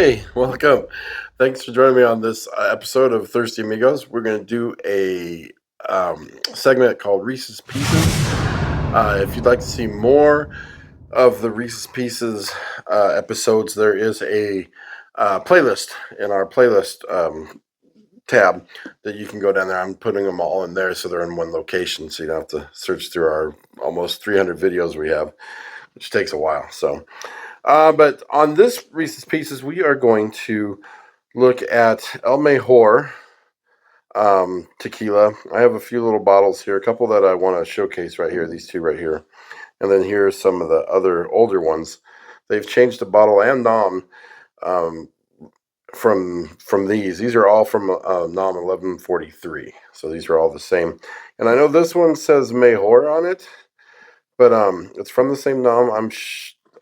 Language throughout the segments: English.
Hey, welcome. Thanks for joining me on this episode of Thirsty Amigos. We're going to do a segment called Reese's Pieces. If you'd like to see more of the Reese's Pieces episodes, there is a playlist in our playlist tab that you can go down there. I'm putting them all in there so they're in one location, so you don't have to search through our almost 300 videos we have, which takes a while. But on this Reese's Pieces, we are going to look at El Mejor tequila. I have a few little bottles here, a couple that I want to showcase right here, these two right here. And then here are some of the other older ones. They've changed the bottle and nom um, from these. These are all from nom 1143. So these are all the same. And I know this one says Mejor on it, but it's from the same nom.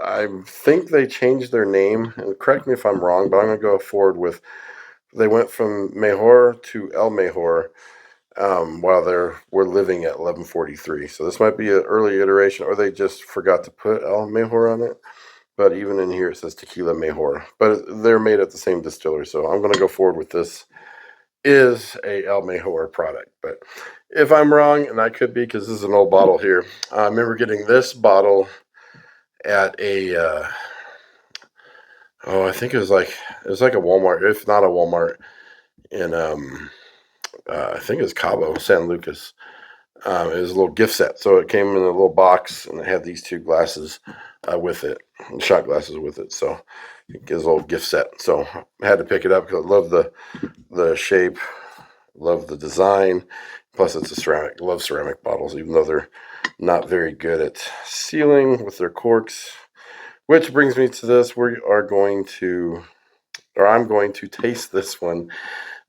I think they changed their name. And correct me if I'm wrong, but I'm going to go forward with they went from Mejor to El Mejor while we're living at 1143. So this might be an early iteration, or they just forgot to put El Mejor on it. But even in here it says Tequila Mejor. But they're made at the same distillery, so I'm going to go forward with this is a El Mejor product. But if I'm wrong, and I could be because this is an old bottle here, I remember getting this bottle at a I think it was like a Walmart, if not a Walmart, in I think it was Cabo San Lucas. It was a little gift set, so it came in a little box, and it had these two glasses with it, shot glasses with it. So it gives a little gift set. So I had to pick it up because I love the shape, love the design. Plus, it's a ceramic. Love ceramic bottles, even though they're not very good at sealing with their corks. Which brings me to this. I'm going to taste this one,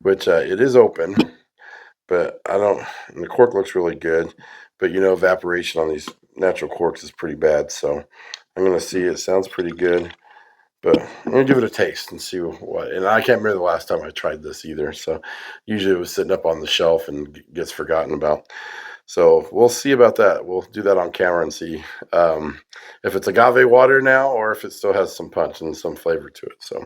which it is open, but I don't, and the cork looks really good, but evaporation on these natural corks is pretty bad. So I'm going to see. It sounds pretty good, but I'm going to give it a taste and see what, and I can't remember the last time I tried this either. So usually it was sitting up on the shelf and gets forgotten about. So we'll see about that. We'll do that on camera and see if it's agave water now or if it still has some punch and some flavor to it. So,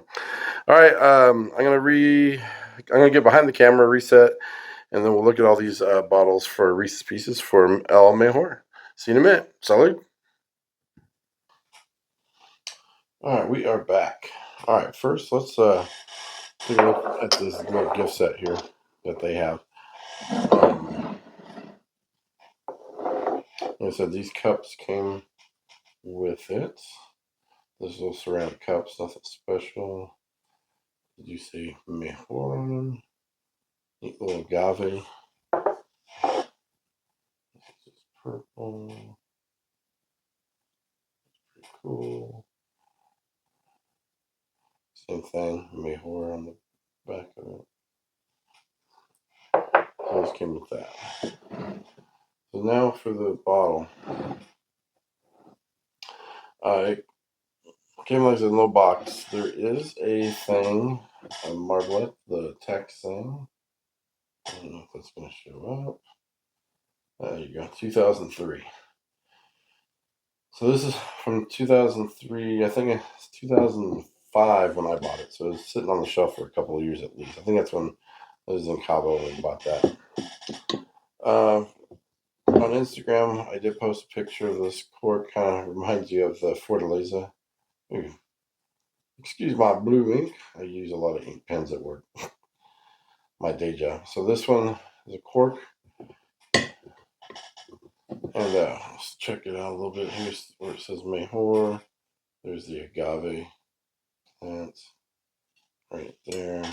all right, I'm gonna get behind the camera, reset, and then we'll look at all these bottles for Reese's Pieces from El Mejor. See you in a minute. Salud. All right, we are back. All right, first let's take a look at this little gift set here that they have. Like I said, these cups came with it. Those little ceramic cups, nothing special. Did you say Mejor on them? Neat little agave. This is purple. Pretty cool. Same thing, Mejor on the back of it. Those came with that. So now for the bottle. It came like a little box. There is a thing, a marblet, the text thing. I don't know if that's going to show up. There you go, 2003. So this is from 2003. I think it's 2005 when I bought it. So it was sitting on the shelf for a couple of years at least. I think that's when I was in Cabo when I bought that. On Instagram, I did post a picture of this cork. Kind of reminds you of the Fortaleza. Ooh, excuse my blue ink. I use a lot of ink pens at work. My day job. So this one is a cork. And let's check it out a little bit. Here's where it says Mejor. There's the agave plants right there.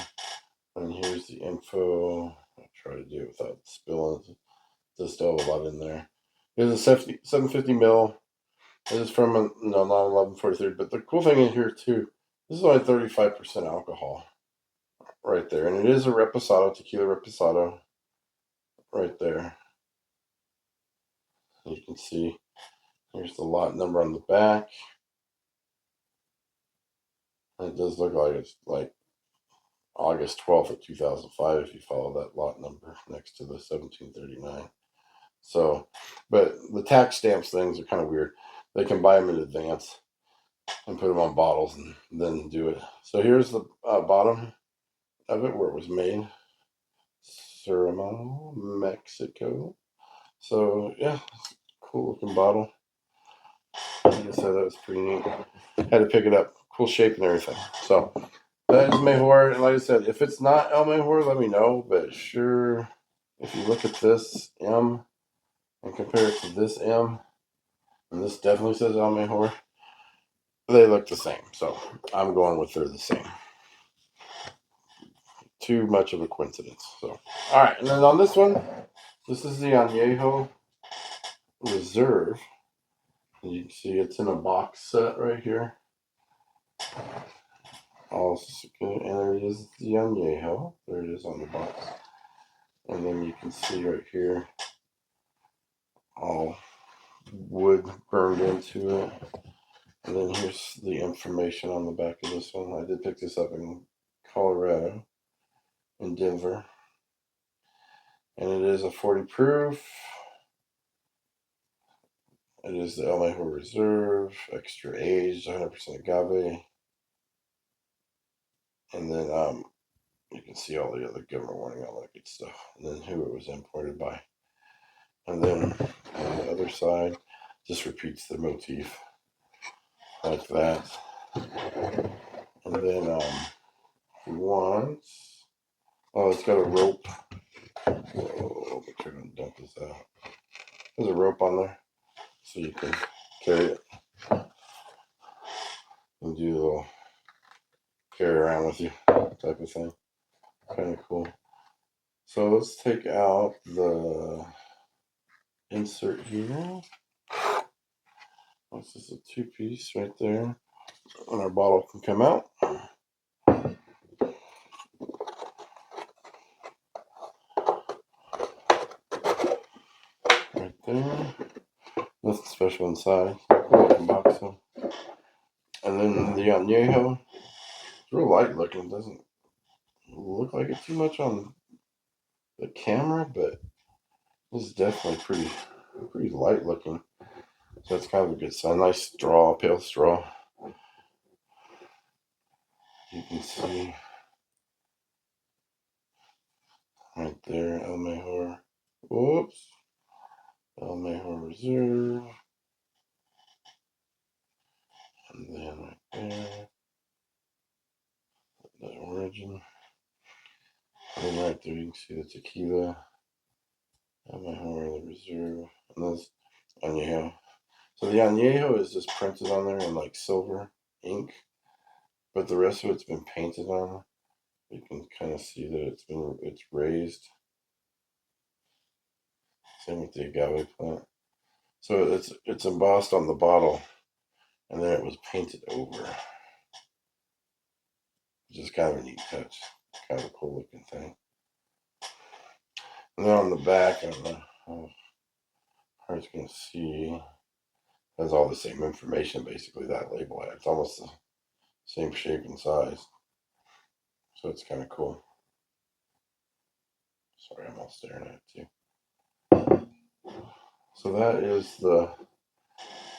And here's the info. I'll try to do it without spilling. There's still a lot in there. Here's a 750 mil. This is from not 1143. But the cool thing in here too, this is only 35% alcohol right there. And it is a Reposado Tequila Reposado right there. You can see here's the lot number on the back. It does look like it's like August 12th of 2005 if you follow that lot number next to the 1739. So, but the tax stamps things are kind of weird. They can buy them in advance. and put them on bottles and then do it. So here's the bottom of it where it was made. Suriname, Mexico. So yeah, cool looking bottle. Like I said, that was pretty neat. Had to pick it up. Cool shape and everything. So that is Mejor. And like I said, if it's not El Mejor, let me know. But sure, if you look at this M and compare it to this M, and this definitely says El Mejor, they look the same. So I'm going with they're the same. Too much of a coincidence. So, all right. And then on this one, this is the Añejo Reserve. And you can see it's in a box set right here. And there it is, the Añejo. There it is on the box. And then you can see right here, all wood burned into it. And then here's the information on the back of this one. I did pick this up in Colorado, in Denver. And it is a 40 proof. It is the El Mejor Reserve, extra aged, 100% agave. And then you can see all the other government warning, all that good stuff. And then who it was imported by. And then on the other side, just repeats the motif like that. And then if you want, oh, it's got a rope. Whoa, make sure I don't dump this out. There's a rope on there, so you can carry it and do a little carry around with you type of thing. Kind of cool. So let's take out the insert here. This is a 2-piece right there. And our bottle can come out. Right there. Nothing special inside. Cool box one. And then the Añejo. It's real light looking. Doesn't look like it too much on the camera, but this is definitely pretty light looking. So that's kind of a good sign. Nice straw, pale straw. You can see right there, El Mejor. Whoops. El Mejor Reserve. And then right there, the origin. And then right there, you can see the tequila. El Mejor, the Reserve. And this Añejo. So the Añejo is just printed on there in like silver ink, but the rest of it's been painted on. You can kind of see that it's raised. Same with the agave plant. So it's embossed on the bottle, and then it was painted over. Which is kind of a neat touch. Kind of a cool looking thing. And then on the back, I don't know how hard it's going to see. Has all the same information basically that label had. It's almost the same shape and size. So it's kind of cool. Sorry, I'm all staring at it too. So that is the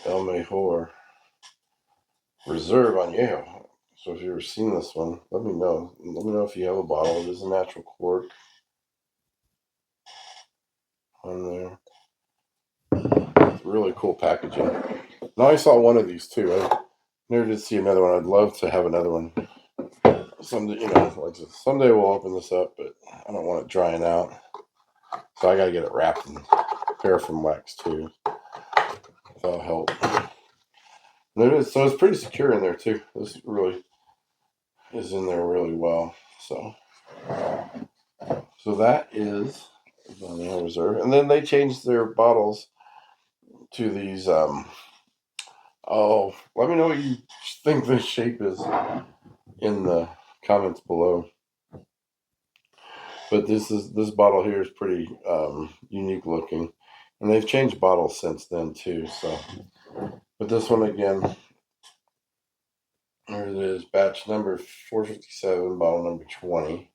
El Mejor Reserve Añejo. So if you've ever seen this one, let me know. Let me know if you have a bottle. It is a natural cork on there. It's really cool packaging. Now I saw one of these too. I never did see another one. I'd love to have another one. Someday, someday we'll open this up, but I don't want it drying out. So I gotta get it wrapped in paraffin wax too. That'll help. So it's pretty secure in there too. This really is in there really well. So that is the Reserve. And then they changed their bottles to these. Oh, let me know what you think this shape is in the comments below. But this bottle here is pretty unique looking, and they've changed bottles since then too. So, but this one again, there it is, batch number 457, bottle number 20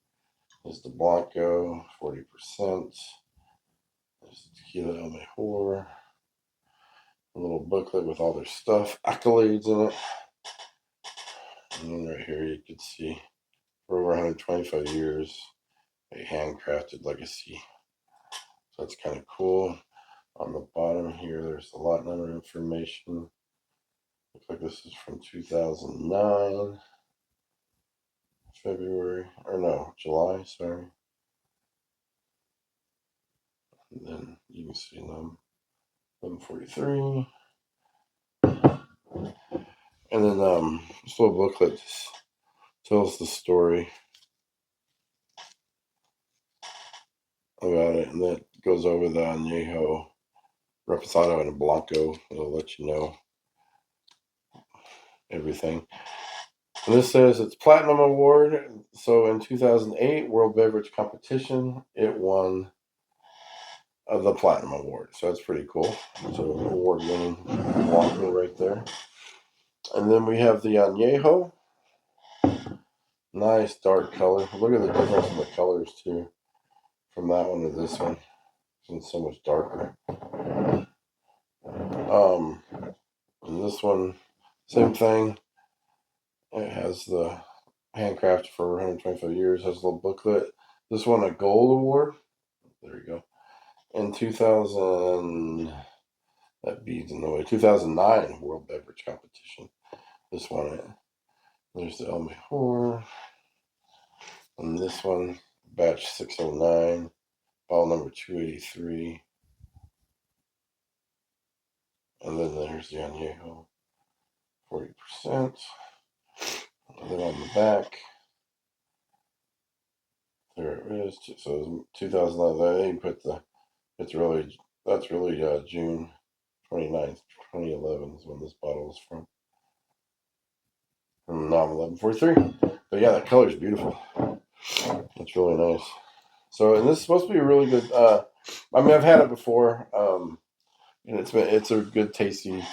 is the Blanco, 40%. There's the Tequila El Mejor, a little booklet with all their stuff, accolades in it. And then right here you can see for over 125 years, a handcrafted legacy. So that's kind of cool. On the bottom here, there's a lot number information. Looks like this is from 2009, February, or no, July, sorry. And then you can see them, 1143. And then this little booklet tells the story about it, and that goes over the Añejo, Reposado, and Blanco. It'll let you know everything. And this says it's Platinum Award. So in 2008 World Beverage Competition, it won the Platinum Award. So that's pretty cool. So award-winning Blanco right there. And then we have the Añejo. Nice dark color. Look at the difference in the colors too, from that one to this one. It's so much darker. And this one, same thing. It has the handcrafted for 125 years. Has a little booklet. This one a gold award. There you go. In 2000, that beads in the way. 2009 World Beverage Competition. This one. There's the El Mejor. And this one, batch 609, bottle number 283. And then there's the Añejo, 40%. And then on the back, there it is. So 2011. They didn't put the. That's really June 29th, 2011 is when this bottle is from. And now I'm 1143. But yeah, that color is beautiful. It's really nice. So, and this is supposed to be a really good. I mean, I've had it before, and it's a good tasty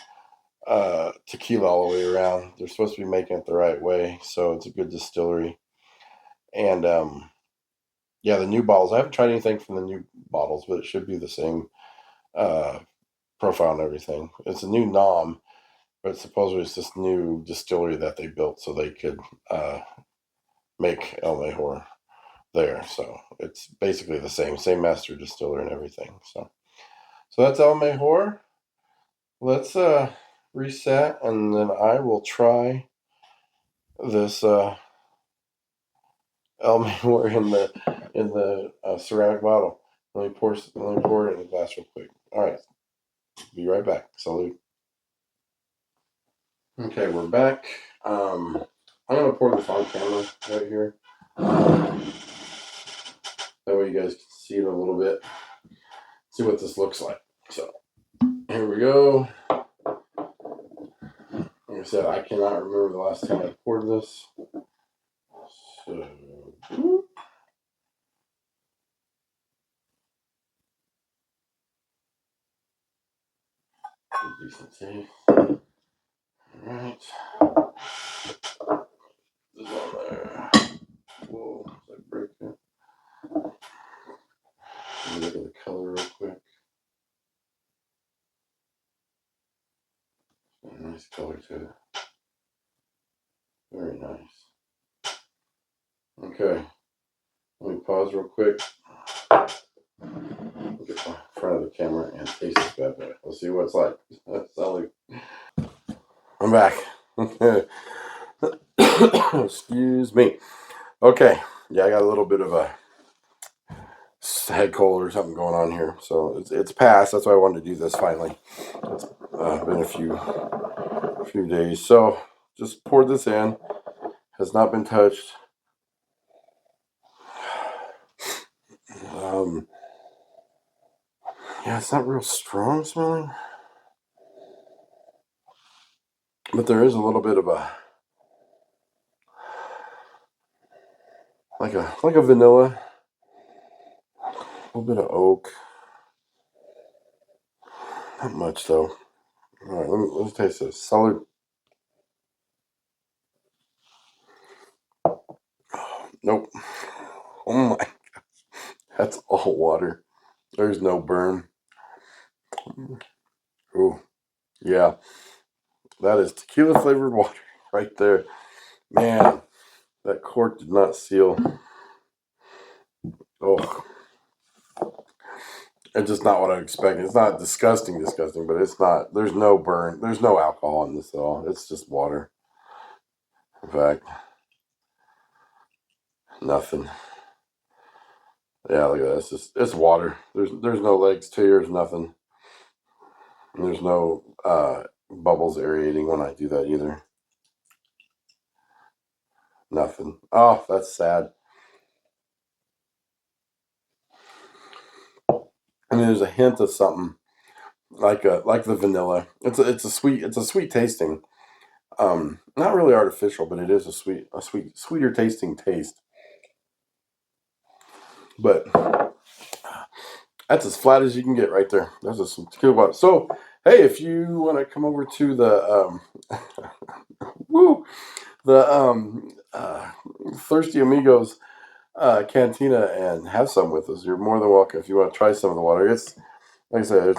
tequila all the way around. They're supposed to be making it the right way, so it's a good distillery. And yeah, the new bottles. I haven't tried anything from the new bottles, but it should be the same profile and everything. It's a new nom, but supposedly it's this new distillery that they built so they could make El Mejor there. So it's basically the same master distiller and everything. So that's El Mejor. Let's reset, and then I will try this El Mejor in the ceramic bottle. Let me pour it in a glass real quick. All right, be right back. Salud. Okay, we're back. I'm gonna pour this on camera right here. That way you guys can see it a little bit. See what this looks like. So here we go. Like I said, I cannot remember the last time I poured this. So decent taste. Alright. This on there. Whoa, did I break it? Let me look at the color real quick. Nice color too. Very nice. Okay. Let me pause real quick. Get in front of the camera and taste this bad boy. Let's see what it's like. Salud. I'm back. Excuse me. Okay. Yeah, I got a little bit of a head cold or something going on here. So it's passed. That's why I wanted to do this finally. It's been a few days. So just poured this in. Has not been touched. Yeah, it's not real strong smelling. But there is a little bit of a like a vanilla. A little bit of oak. Not much though. All right, let's taste this. Salud. Nope. Oh my, that's all water. There's no burn. Ooh, yeah, that is tequila flavored water right there. Man, that cork did not seal. Oh, it's just not what I expected. It's not disgusting, but it's not. There's no burn. There's no alcohol in this at all. It's just water. In fact, nothing. Yeah, look at that. It's water. There's no legs, tears, nothing. And there's no bubbles aerating when I do that either. Nothing. Oh, that's sad. I mean, there's a hint of something like the vanilla. It's a sweet tasting. Not really artificial, but it is sweeter tasting taste. But that's as flat as you can get right there. That's just some tequila water. So, hey, if you want to come over to the woo, the Thirsty Amigos Cantina and have some with us, you're more than welcome. If you want to try some of the water, it's like I said,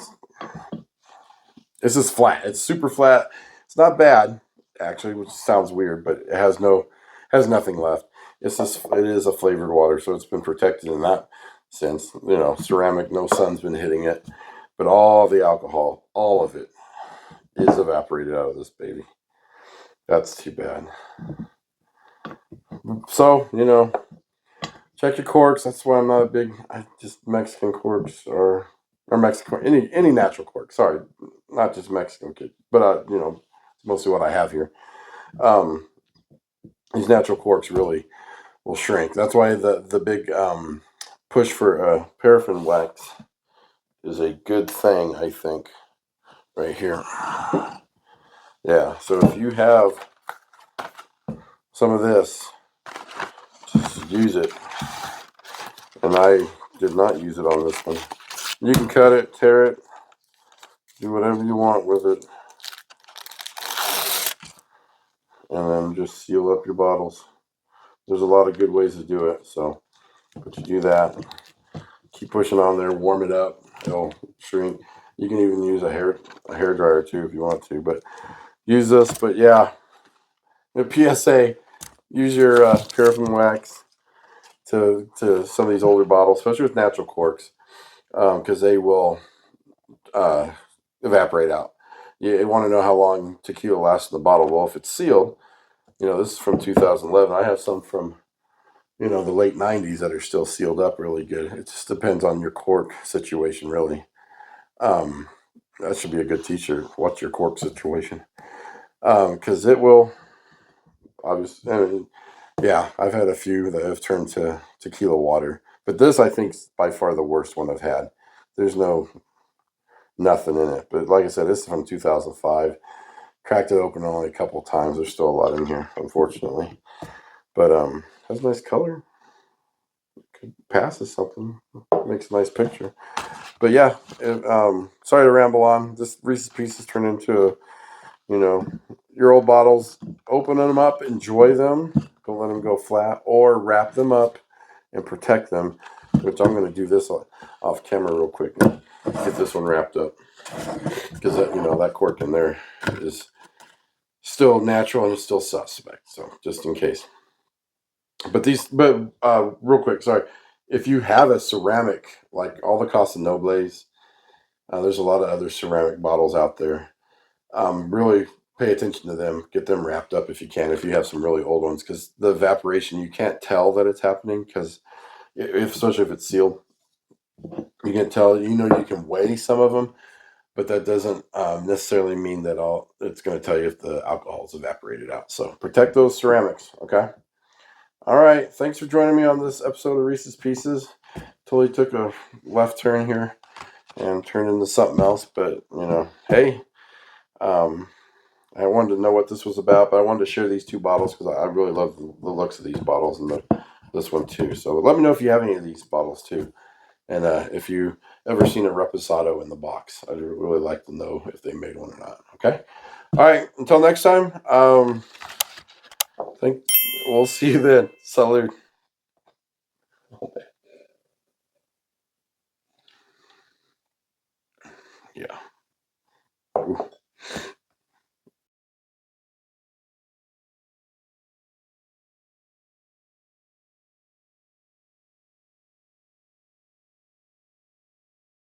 it's just flat. It's super flat. It's not bad, actually, which sounds weird, but it has nothing left. It is a flavored water, so it's been protected in that sense. You know, ceramic, no sun's been hitting it, but all the alcohol, all of it, is evaporated out of this baby. That's too bad. So, check your corks. That's why I'm not a big. I just Mexican corks or Mexican any natural cork. Sorry, not just Mexican, but it's mostly what I have here. Um, these natural corks really will shrink. That's why the big push for paraffin wax is a good thing, I think, right here. Yeah. So if you have some of this, just use it. And I did not use it on this one. You can cut it, tear it, do whatever you want with it. And then just seal up your bottles. There's a lot of good ways to do it. So, but you do that. Keep pushing on there, warm it up. It'll shrink. You can even use a hair dryer too if you want to. But use this. But yeah, the PSA: use your paraffin wax to some of these older bottles, especially with natural corks, because they will uh, evaporate out. You want to know how long tequila lasts in the bottle. Well, if it's sealed, this is from 2011. I have some from the late 90s that are still sealed up really good. It just depends on your cork situation, really. Um, that should be a good teacher. What's your cork situation? Because it will, obviously, I mean, yeah, I've had a few that have turned to tequila water. But this, I think, is by far the worst one I've had. There's nothing in it. But like I said, this is from 2005. Cracked it open only a couple times. There's still a lot in here, unfortunately. But has a nice color. Could pass as something. Makes a nice picture. But yeah, sorry to ramble on. This Reese's Pieces turned into, your old bottles. Open them up, enjoy them. Don't let them go flat, or wrap them up and protect them. Which I'm going to do this off camera real quick. Get this one wrapped up because that cork in there is still natural and it's still suspect. So just in case. But real quick, sorry. If you have a ceramic, like all the Casa Nobles, there's a lot of other ceramic bottles out there. Really pay attention to them. Get them wrapped up if you can. If you have some really old ones, because the evaporation, you can't tell that it's happening. Because especially if it's sealed, you can tell. You can weigh some of them, but that doesn't necessarily mean that it's going to tell you if the alcohol's evaporated out. So protect those ceramics. Okay. All right. Thanks for joining me on this episode of Reese's Pieces. Totally took a left turn here and turned into something else, but hey, I wanted to know what this was about, but I wanted to share these two bottles because I really love the looks of these bottles and this one too. So let me know if you have any of these bottles too, and if you ever seen a Reposado in the box. I'd really like to know if they made one or not. Okay. All right. Until next time. Think we'll see you then. Salud. Yeah. Ooh.